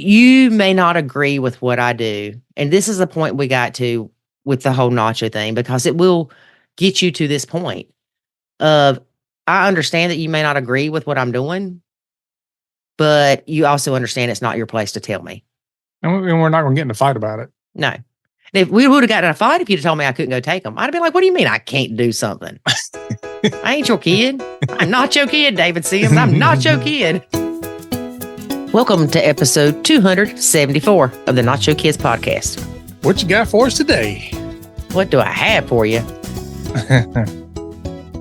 you may not agree with what I do. And this is the point we got to with the whole nacho thing, because it will get you to this point of, I understand that you may not agree with what I'm doing, but you also understand it's not your place to tell me. And we're not going to get in a fight about it. No. And if we would have gotten in a fight, if you'd have told me I couldn't go take them, I'd have been like, what do you mean I can't do something? I ain't your kid. I'm not your kid, David Sims. I'm not your kid. Welcome to episode 274 of the Nacho Kids Podcast. What you got for us today? What do I have for you?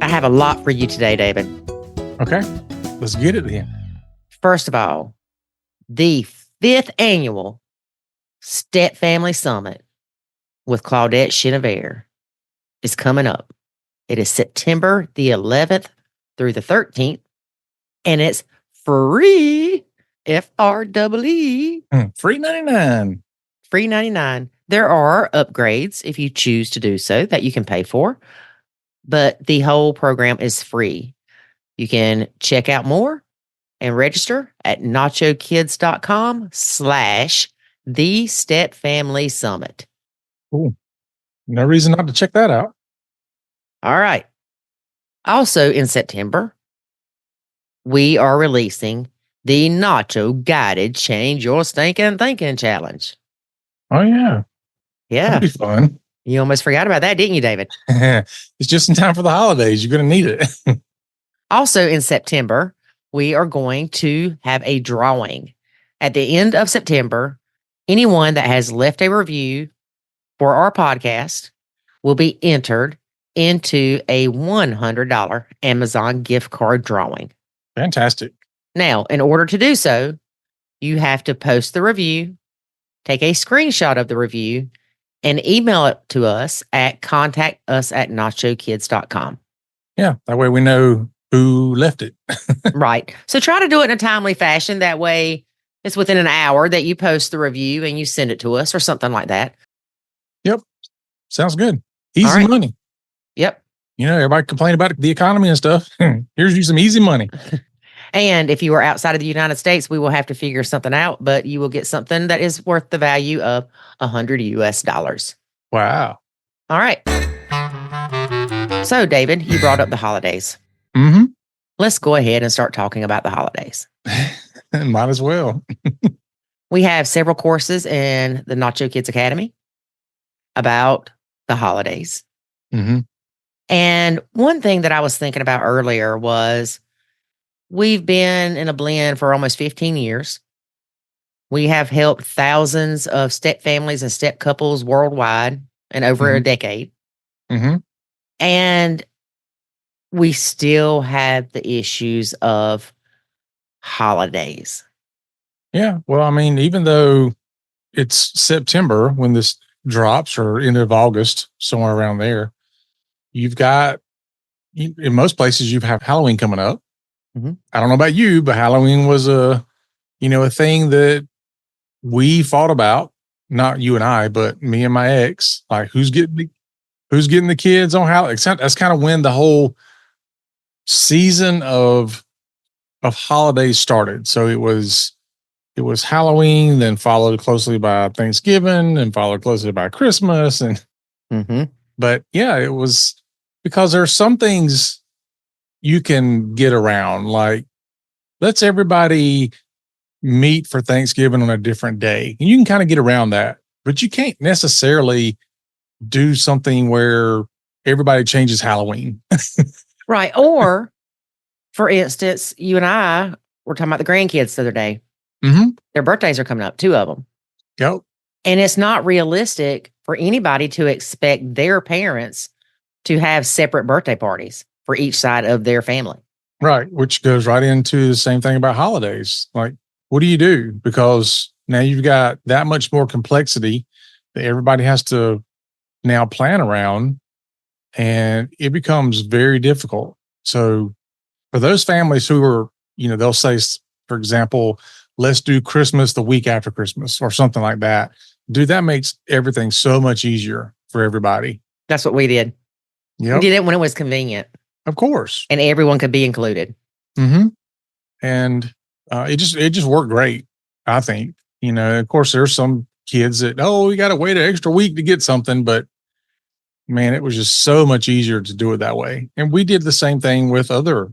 I have a lot for you today, David. Okay, let's get it then. First of all, the 5th annual Step Family Summit with Claudette Chenevert is coming up. It is September the 11th through the 13th, and it's free. F-R-E-E. Free 99. Free 99. There are upgrades if you choose to do so that you can pay for, but the whole program is free. You can check out more and register at nachokids.com/the Step Family Summit. Cool. No reason not to check that out. All right. Also in September, we are releasing the Nacho Guided Change Your Stinking Thinking Challenge. Oh, yeah. Yeah. That'd be fun. You almost forgot about that, didn't you, David? It's just in time for the holidays. You're going to need it. Also in September, we are going to have a drawing. At the end of September, anyone that has left a review for our podcast will be entered into a $100 Amazon gift card drawing. Fantastic. Now, in order to do so, you have to post the review, take a screenshot of the review, and email it to us at contactus@nachokids.com. Yeah, that way we know who left it. Right. So try to do it in a timely fashion. That way it's within an hour that you post the review and you send it to us or something like that. Yep. Sounds good. Easy money. Yep. You know, everybody complain about the economy and stuff. Here's you some easy money. And if you are outside of the United States, we will have to figure something out, but you will get something that is worth the value of $100 US. Wow. All right. So, David, you brought up the holidays. Mm-hmm. Let's go ahead and start talking about the holidays. Might as well. We have several courses in the Nacho Kids Academy about the holidays. Mm-hmm. And one thing that I was thinking about earlier was, we've been in a blend for almost 15 years. We have helped thousands of step families and step couples worldwide in over a decade. Mm-hmm. And we still have the issues of holidays. Yeah. Well, I mean, even though it's September when this drops, or end of August, somewhere around there, you've got, in most places, you have Halloween coming up. Mm-hmm. I don't know about you, but Halloween was a thing that we fought about. Not you and I, but me and my ex. Like, who's getting the kids on Halloween? That's kind of when the whole season of holidays started. So it was Halloween, then followed closely by Thanksgiving, and followed closely by Christmas, and but yeah, it was because there's some things you can get around, like, let's everybody meet for Thanksgiving on a different day. And you can kind of get around that, but you can't necessarily do something where everybody changes Halloween. Right. Or, for instance, you and I were talking about the grandkids the other day. Mm-hmm. Their birthdays are coming up, 2 of them. Yep. And it's not realistic for anybody to expect their parents to have separate birthday parties for each side of their family. Right. Which goes right into the same thing about holidays. Like, what do you do? Because now you've got that much more complexity that everybody has to now plan around, and it becomes very difficult. So for those families who are, they'll say, for example, let's do Christmas the week after Christmas or something like that. Dude, that makes everything so much easier for everybody. That's what we did. Yep. We did it when it was convenient. Of course. And everyone could be included. Mm-hmm. And it just worked great, I think. Of course, there's some kids that, we got to wait an extra week to get something. But man, it was just so much easier to do it that way. And we did the same thing with other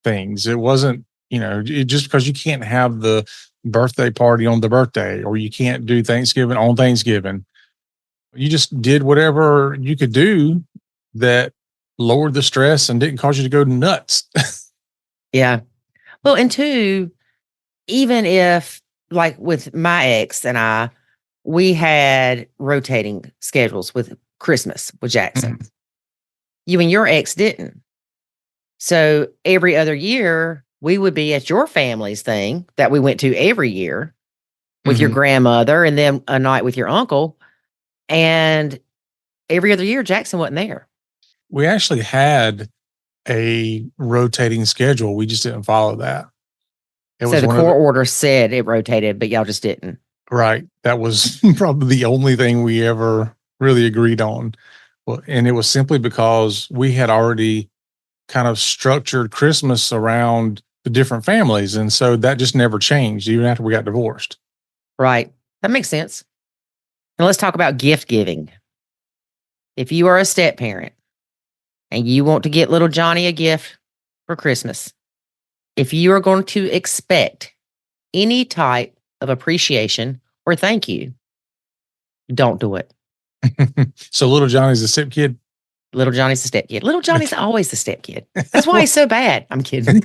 things. It wasn't, just because you can't have the birthday party on the birthday, or you can't do Thanksgiving on Thanksgiving. You just did whatever you could do that lowered the stress and didn't cause you to go nuts. Yeah. Well, and two, even if, like with my ex and I, we had rotating schedules with Christmas with Jackson. Mhm. You and your ex didn't. So every other year, we would be at your family's thing that we went to every year with your grandmother, and then a night with your uncle. And every other year, Jackson wasn't there. We actually had a rotating schedule. We just didn't follow that. So the court order said it rotated, but y'all just didn't. Right. That was probably the only thing we ever really agreed on. Well, and it was simply because we had already kind of structured Christmas around the different families. And so that just never changed, even after we got divorced. Right. That makes sense. Now let's talk about gift giving. If you are a step parent and you want to get little Johnny a gift for Christmas, if you are going to expect any type of appreciation or thank you, don't do it. So little Johnny's a step kid? Little Johnny's the step kid. Little Johnny's always the step kid. That's why he's so bad. I'm kidding.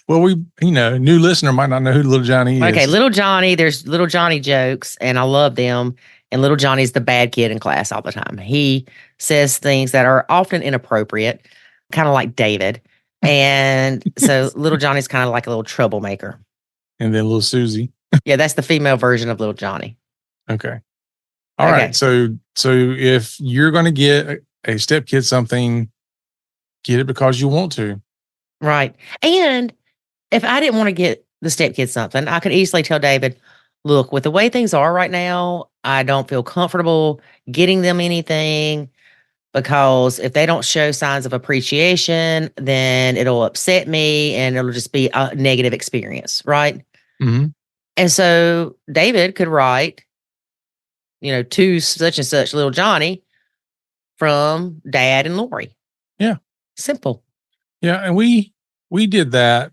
Well, new listener might not know who little Johnny is. Okay, little Johnny, there's little Johnny jokes, and I love them. And little Johnny's the bad kid in class all the time. He says things that are often inappropriate, kind of like David. And so little Johnny's kind of like a little troublemaker. And then little Susie. Yeah, that's the female version of little Johnny. Okay. All right. So if you're going to get a step kid something, get it because you want to. Right. And if I didn't want to get the step kid something, I could easily tell David, look, with the way things are right now, I don't feel comfortable getting them anything, because if they don't show signs of appreciation, then it'll upset me and it'll just be a negative experience. Right. Mm-hmm. And so David could write, to such and such little Johnny from Dad and Lori. Yeah. Simple. Yeah. And we did that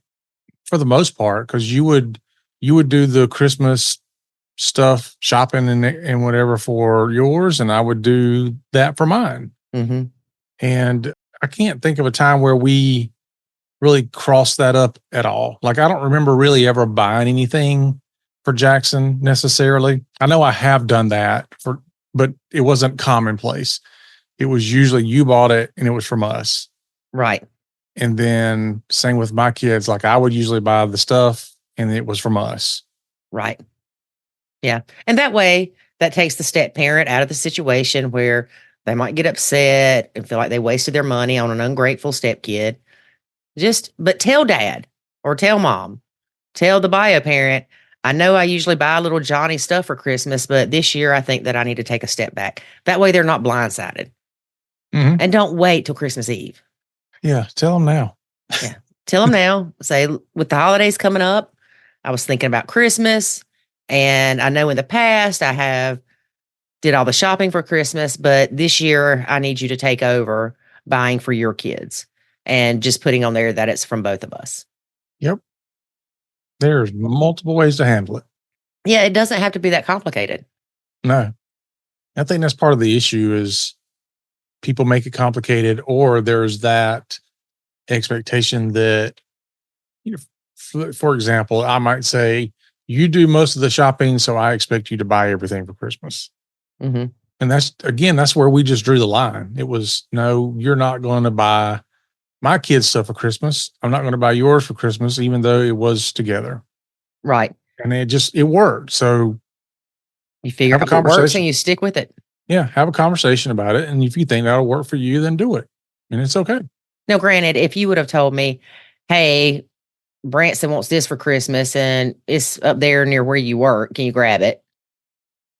for the most part, because you would do the Christmas stuff, shopping and whatever for yours, and I would do that for mine. Mm-hmm. And I can't think of a time where we really crossed that up at all. Like, I don't remember really ever buying anything for Jackson necessarily. I know I have done that but it wasn't commonplace. It was usually you bought it and it was from us. Right. And then same with my kids. Like, I would usually buy the stuff and it was from us. Right. Yeah. And that way that takes the step parent out of the situation where they might get upset and feel like they wasted their money on an ungrateful step kid. But tell Dad or tell Mom, tell the bio parent, I know I usually buy little Johnny stuff for Christmas, but this year I think that I need to take a step back. That way they're not blindsided. Mm-hmm. And don't wait till Christmas Eve. Yeah. Tell them now. Yeah. Tell them now. Say, with the holidays coming up, I was thinking about Christmas, and I know in the past I did all the shopping for Christmas, but this year I need you to take over buying for your kids, and just putting on there that it's from both of us. Yep. There's multiple ways to handle it. Yeah, it doesn't have to be that complicated. No. I think that's part of the issue is people make it complicated, or there's that expectation that, for example, I might say, you do most of the shopping, so I expect you to buy everything for Christmas. Mm-hmm. And that's where we just drew the line. It was, no, you're not going to buy my kids' stuff for Christmas. I'm not going to buy yours for Christmas, even though it was together. Right. And it worked. So you figure out what works and you stick with it. Yeah. Have a conversation about it. And if you think that'll work for you, then do it. And it's okay. Now, granted, if you would have told me, hey, Branson wants this for Christmas and it's up there near where you work, can you grab it?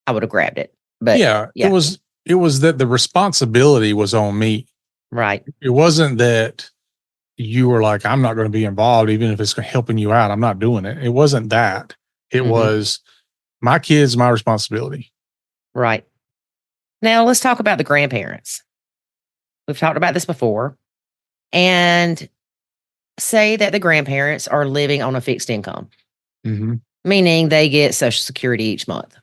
I would have grabbed it. But yeah. It was that the responsibility was on me. Right. It wasn't that you were like, I'm not going to be involved, even if it's helping you out. I'm not doing it. It wasn't that. It was my kids, my responsibility. Right. Now let's talk about the grandparents. We've talked about this before. And say that the grandparents are living on a fixed income, meaning they get Social Security each month.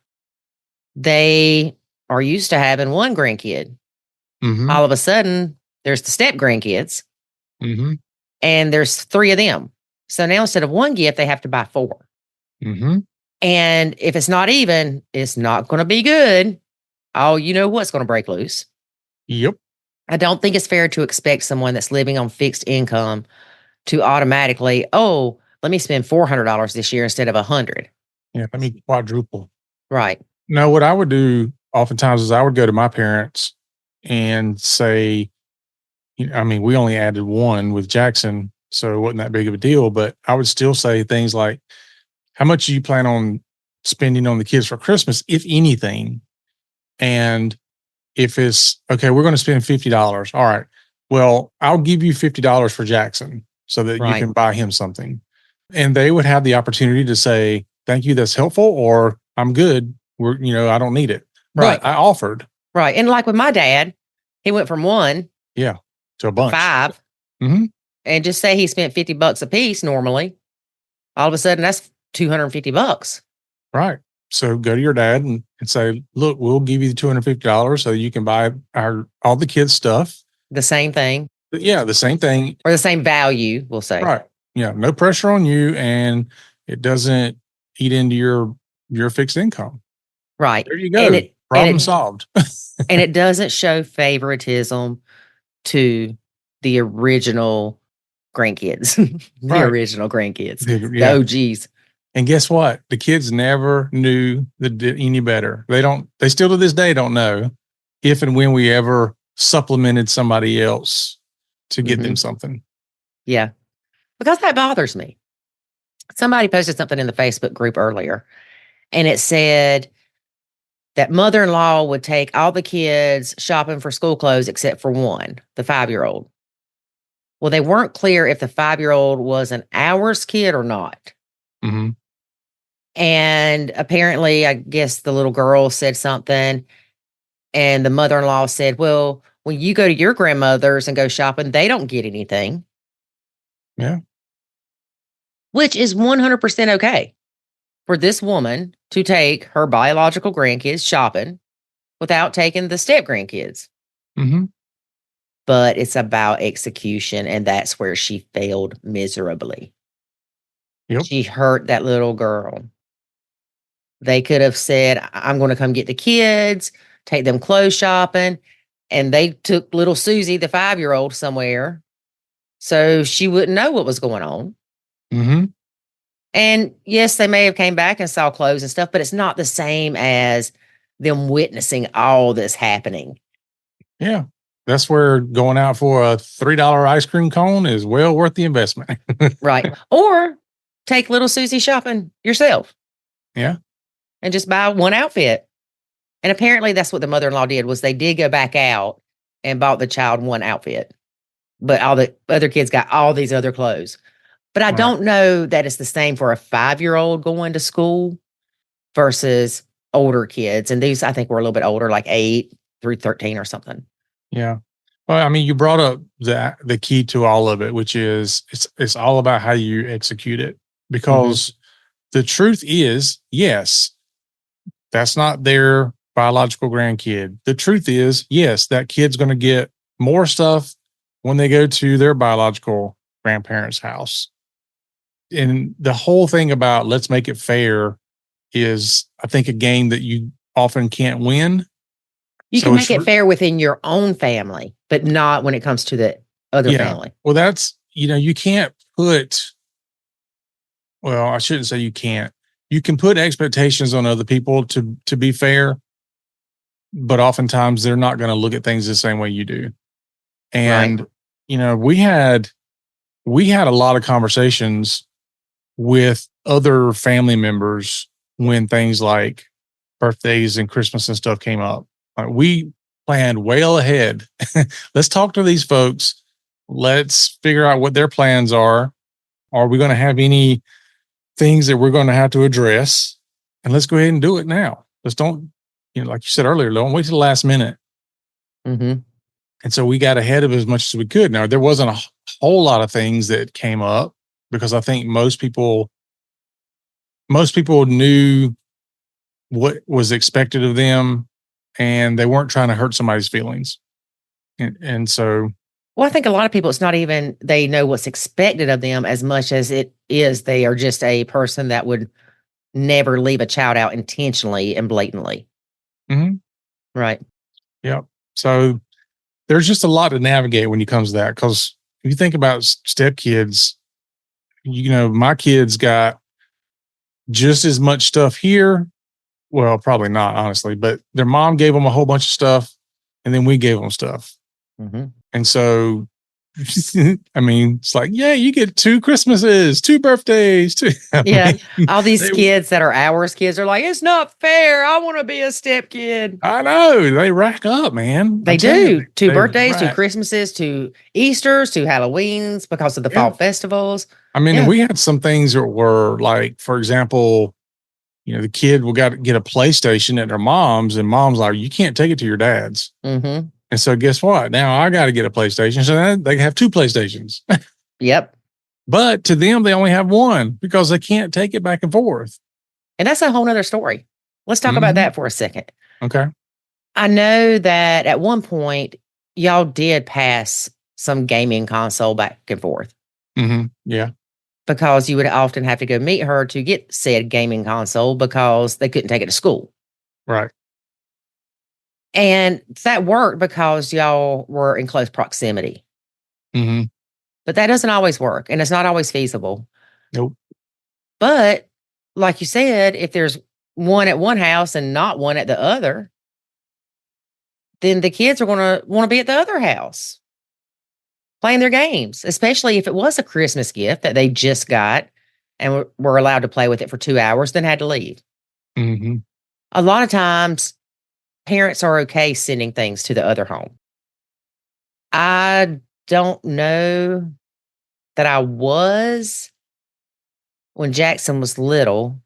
They are used to having one grandkid. All of a sudden, there's the step grandkids, and there's 3 of them. So now instead of one gift, they have to buy 4. And if it's not even, it's not going to be good. Oh, you know what's going to break loose. Yep. I don't think it's fair to expect someone that's living on fixed income to automatically, oh, let me spend $400 this year instead of $100. Yeah, let me quadruple. Right. No, what I would do oftentimes is I would go to my parents and say, I mean, we only added 1 with Jackson, so it wasn't that big of a deal. But I would still say things like, how much do you plan on spending on the kids for Christmas, if anything? And if it's, okay, we're going to spend $50. All right. Well, I'll give you $50 for Jackson so that you can buy him something. And they would have the opportunity to say, thank you, that's helpful, or I'm good. I don't need it. But I offered. Right. And like with my dad, he went from 1 to a bunch. 5. And just say he spent $50 a piece normally. All of a sudden, that's $250. Right. So go to your dad and say, look, we'll give you the $250 so you can buy all the kids' stuff. The same thing. Yeah, the same thing. Or the same value, we'll say. Right. Yeah, no pressure on you, and it doesn't eat into your fixed income. Right. There you go. Problem solved. And it doesn't show favoritism to the original grandkids. Original grandkids. The OGs. And guess what? The kids never knew any better. They still to this day don't know if and when we ever supplemented somebody else to get them something. Yeah. Because that bothers me. Somebody posted something in the Facebook group earlier, and it said that mother-in-law would take all the kids shopping for school clothes except for one, the 5-year-old. Well, they weren't clear if the 5-year-old was an ours kid or not. And apparently, I guess the little girl said something, and the mother-in-law said, well, when you go to your grandmother's and go shopping, they don't get anything. Yeah. Which is 100% okay for this woman to take her biological grandkids shopping without taking the step grandkids. But it's about execution, and that's where she failed miserably. She hurt that little girl. They could have said, I'm going to come get the kids, take them clothes shopping. And they took little Susie, the 5-year-old, somewhere so she wouldn't know what was going on. And yes, they may have came back and saw clothes and stuff, but it's not the same as them witnessing all this happening. Yeah. That's where going out for a $3 ice cream cone is well worth the investment. Right. Or take little Susie shopping yourself. Yeah. And just buy one outfit. And apparently that's what the mother-in-law did, was they did go back out and bought the child one outfit. But all the other kids got all these other clothes. But I don't know that it's the same for a 5-year-old going to school versus older kids. And these, I think, were a little bit older, like 8 through 13 or something. Yeah. Well, I mean, you brought up the key to all of it, which is it's all about how you execute it. Because the truth is, yes, that's not their biological grandkid. The truth is, yes, that kid's going to get more stuff when they go to their biological grandparents' house. And the whole thing about let's make it fair is, I think, a game that you often can't win. You can make it fair within your own family, but not when it comes to the other family. Well, that's, you can't put, well, I shouldn't say you can't. You can put expectations on other people to be fair, but oftentimes they're not going to look at things the same way you do. And, we had a lot of conversations with other family members when things like birthdays and Christmas and stuff came up. We planned well ahead. Let's talk to these folks. Let's figure out what their plans are. Are we going to have any things that we're going to have to address, and let's go ahead and do it now. Let's don't, like you said earlier, don't wait till the last minute. Mm-hmm. And so we got ahead of it as much as we could. Now, there wasn't a whole lot of things that came up because I think most people knew what was expected of them, and they weren't trying to hurt somebody's feelings. And so, well, I think a lot of people, it's not even they know what's expected of them as much as it is they are just a person that would never leave a child out intentionally and blatantly. mm-hmm. Right. Yep. So there's just a lot to navigate when it comes to that. Because if you think about stepkids, my kids got just as much stuff here. Well, probably not, honestly, but their mom gave them a whole bunch of stuff, and then we gave them stuff. Mm-hmm. And so, I mean, it's like, yeah, you get 2 Christmases, 2 birthdays, 2. All these kids that are ours kids are like, it's not fair. I want to be a step kid. I know. They rack up, man. They do. 2 birthdays, 2 Christmases, 2 Easters, 2 Halloweens because of the fall festivals. I mean, we had some things that were like, for example, the kid will got to get a PlayStation at their mom's, and mom's like, you can't take it to your dad's. Mm-hmm. And so guess what? Now I got to get a PlayStation. So they have 2 PlayStations. Yep. But to them, they only have 1 because they can't take it back and forth. And that's a whole nother story. Let's talk about that for a second. Okay. I know that at one point, y'all did pass some gaming console back and forth. Mm-hmm. Yeah. Because you would often have to go meet her to get said gaming console because they couldn't take it to school. Right. And that worked because y'all were in close proximity. Mm-hmm. But that doesn't always work, and it's not always feasible. Nope. But like you said, if there's one at one house and not one at the other, then the kids are going to want to be at the other house playing their games, especially if it was a Christmas gift that they just got and were allowed to play with it for 2 hours, then had to leave. Mm-hmm. A lot of times, parents are okay sending things to the other home. I don't know that I was when Jackson was little.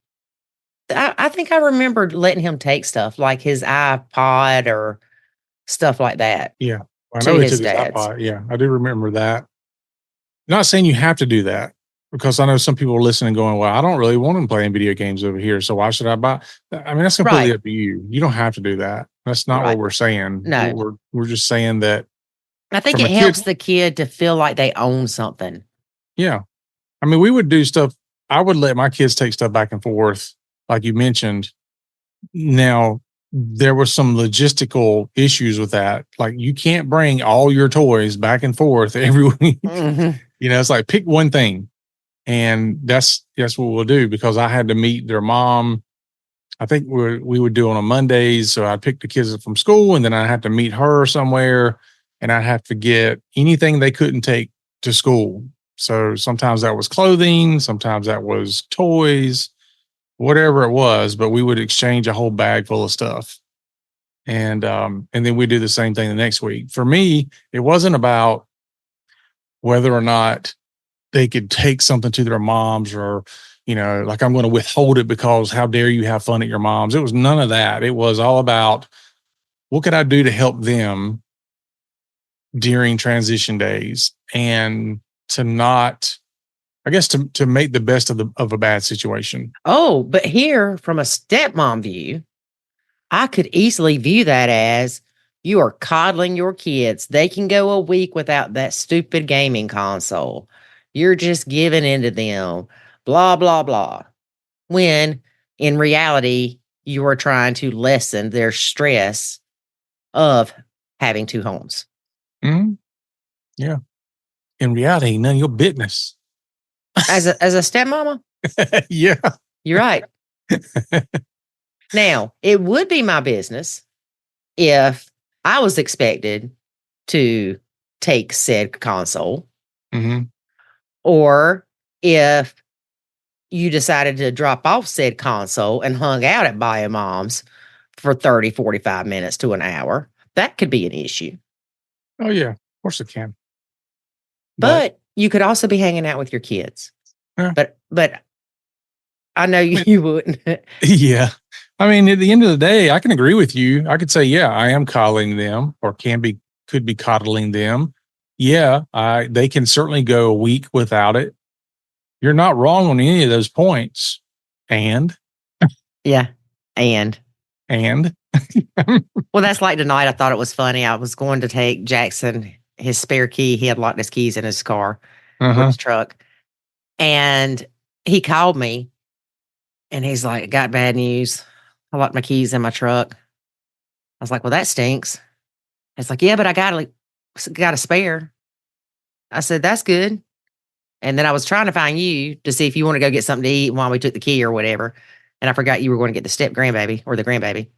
I think I remembered letting him take stuff like his iPod or stuff like that. Yeah. I know he took his iPod. Yeah, I do remember that. Not saying you have to do that, because I know some people are listening going, well, I don't really want them playing video games over here, so why should I buy? I mean, that's completely up to you. You don't have to do that. That's not what we're saying. No. We're just saying that. I think it helps the kid to feel like they own something. Yeah. I mean, we would do stuff. I would let my kids take stuff back and forth, like you mentioned. Now, there were some logistical issues with that. Like, you can't bring all your toys back and forth every week. Mm-hmm. It's like, pick one thing. And that's what we'll do, because I had to meet their mom. I think we would do on a Mondays. So I'd pick the kids up from school, and then I'd have to meet her somewhere, and I'd have to get anything they couldn't take to school. So sometimes that was clothing, sometimes that was toys, whatever it was, but we would exchange a whole bag full of stuff. And then we do the same thing the next week. For me, it wasn't about whether or not they could take something to their moms, or, like, I'm going to withhold it because how dare you have fun at your mom's. It was none of that. It was all about, what could I do to help them during transition days, and to not, I guess, to make the best of a bad situation. Oh, but here, from a stepmom view, I could easily view that as, you are coddling your kids. They can go a week without that stupid gaming console. You're just giving in to them, blah, blah, blah. When in reality, you are trying to lessen their stress of having 2 homes. Mm-hmm. Yeah. In reality, none of your business. As a stepmama? Yeah. You're right. Now, it would be my business if I was expected to take said console, mm-hmm. or if you decided to drop off said console and hung out at Bio Mom's for 30, 45 minutes to an hour. That could be an issue. Oh, yeah. Of course it can. But you could also be hanging out with your kids. Yeah. But I know you wouldn't. Yeah. I mean, at the end of the day, I can agree with you. I could say, yeah, I am coddling them or could be coddling them. Yeah, they can certainly go a week without it. You're not wrong on any of those points. And Yeah. And well, well, that's like tonight. I thought it was funny. I was going to take Jackson his spare key. He had locked his keys in his car with his truck. And he called me and he's like, got bad news. I locked my keys in my truck. I was like, well, that stinks. It's like, yeah, but I got a spare. I said, that's good. And then I was trying to find you to see if you want to go get something to eat while we took the key or whatever. And I forgot you were going to get the step grandbaby or the grandbaby.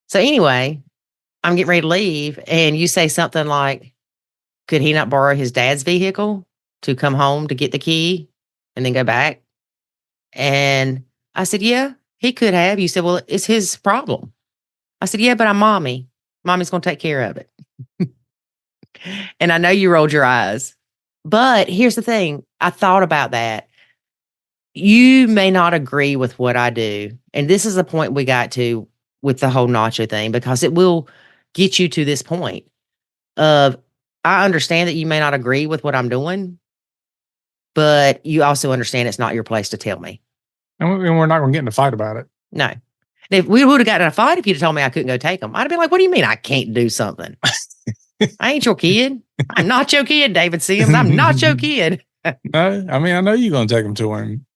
So anyway, I'm getting ready to leave. And you say something like, could he not borrow his dad's vehicle to come home to get the key and then go back? And I said, yeah, he could have. You said, well, it's his problem. I said, yeah, but I'm mommy. Mommy's going to take care of it. And I know you rolled your eyes. But here's the thing. I thought about that. You may not agree with what I do. And this is the point we got to with the whole Nacho thing, because it will get you to this point of, I understand that you may not agree with what I'm doing, but you also understand it's not your place to tell me. And we're not going to get in a fight about it. No. And if we would have gotten in a fight, if you'd have told me I couldn't go take them, I'd have been like, what do you mean I can't do something? I ain't your kid. I'm not your kid, David Sims. I'm not your kid. No, I mean, I know you're going to take them to him.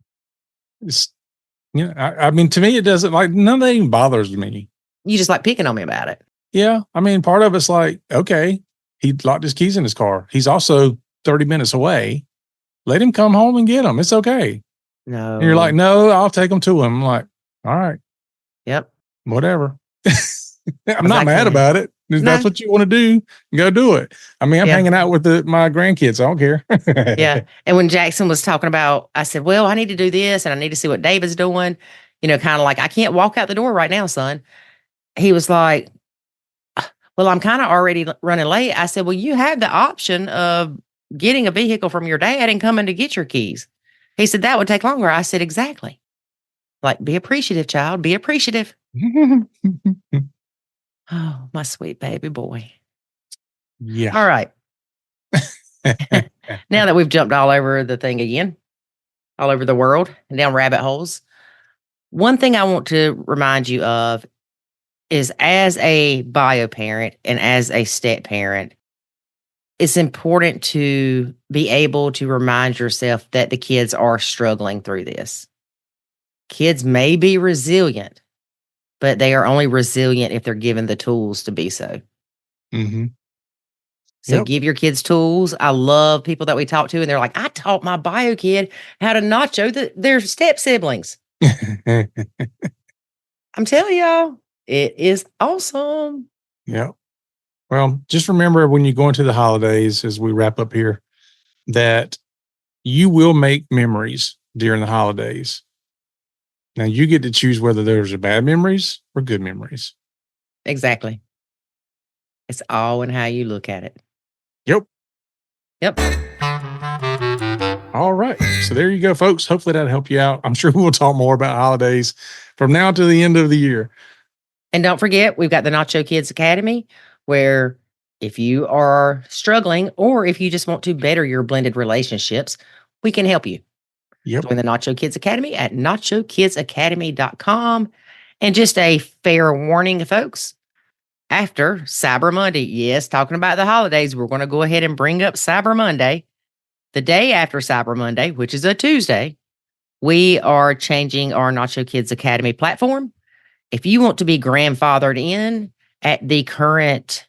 I mean, to me, it doesn't, like, none of that even bothers me. You just like picking on me about it. Yeah. I mean, part of it's like, okay, he locked his keys in his car. He's also 30 minutes away. Let him come home and get them. It's okay. No. And you're like, no, I'll take them to him. I'm like, all right. Yep. Whatever. I'm not mad about it. If that's what you want to do, go do it. I mean, I'm hanging out with my grandkids. I don't care. Yeah. And when Jackson was talking about, I said, well, I need to do this and I need to see what David's doing. You know, kind of like, I can't walk out the door right now, son. He was like, well, I'm kind of already running late. I said, well, you have the option of getting a vehicle from your dad and coming to get your keys. He said, that would take longer. I said, exactly. Like, be appreciative, child. Be appreciative. Oh, my sweet baby boy. Yeah. All right. Now that we've jumped all over the thing again, all over the world and down rabbit holes, one thing I want to remind you of is, as a bio parent and as a step parent, it's important to be able to remind yourself that the kids are struggling through this. Kids may be resilient, but they are only resilient if they're given the tools to be so. Mm-hmm. So give your kids tools. I love people that we talk to and they're like, I taught my bio kid how to nacho their step siblings. I'm telling y'all, it is awesome. Yeah. Well, just remember when you go into the holidays, as we wrap up here, that you will make memories during the holidays. Now you get to choose whether those are bad memories or good memories. Exactly. It's all in how you look at it. Yep. All right. So there you go, folks. Hopefully that'll help you out. I'm sure we'll talk more about holidays from now to the end of the year. And don't forget, we've got the Nacho Kids Academy, where if you are struggling or if you just want to better your blended relationships, we can help you. Yep. Join the Nacho Kids Academy at nachokidsacademy.com. And just a fair warning, folks, after Cyber Monday, yes, talking about the holidays, we're going to go ahead and bring up Cyber Monday. The day after Cyber Monday, which is a Tuesday, we are changing our Nacho Kids Academy platform. If you want to be grandfathered in at the current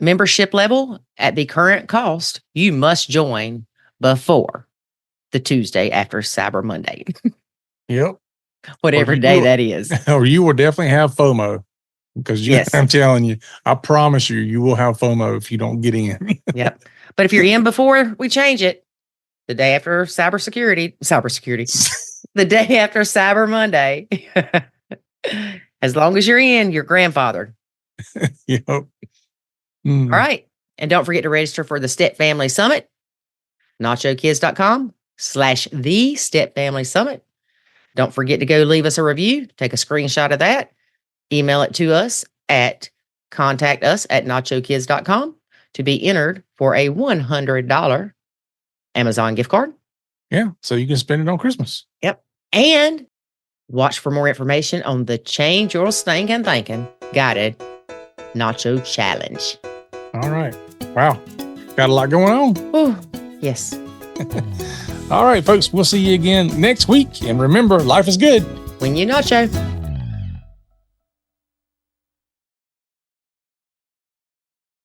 membership level, at the current cost, you must join before the Tuesday after Cyber Monday. Yep. Whatever day that is. Or you will definitely have FOMO. Because I'm telling you, I promise you will have FOMO if you don't get in. Yep. But if you're in before we change it, the day after cybersecurity, the day after Cyber Monday, as long as you're in, you're grandfathered. Yep. All right. And don't forget to register for the Step Family Summit, nachokids.com/the Step Family Summit. Don't forget to go leave us a review. Take a screenshot of that. Email it to us at contactus@nachokids.com to be entered for a $100 Amazon gift card. Yeah, so you can spend it on Christmas. Yep. And watch for more information on the Change Your Stinking Thinking Guided Nacho Challenge. All right. Wow. Got a lot going on. Oh, yes. All right, folks. We'll see you again next week. And remember, life is good When you nacho.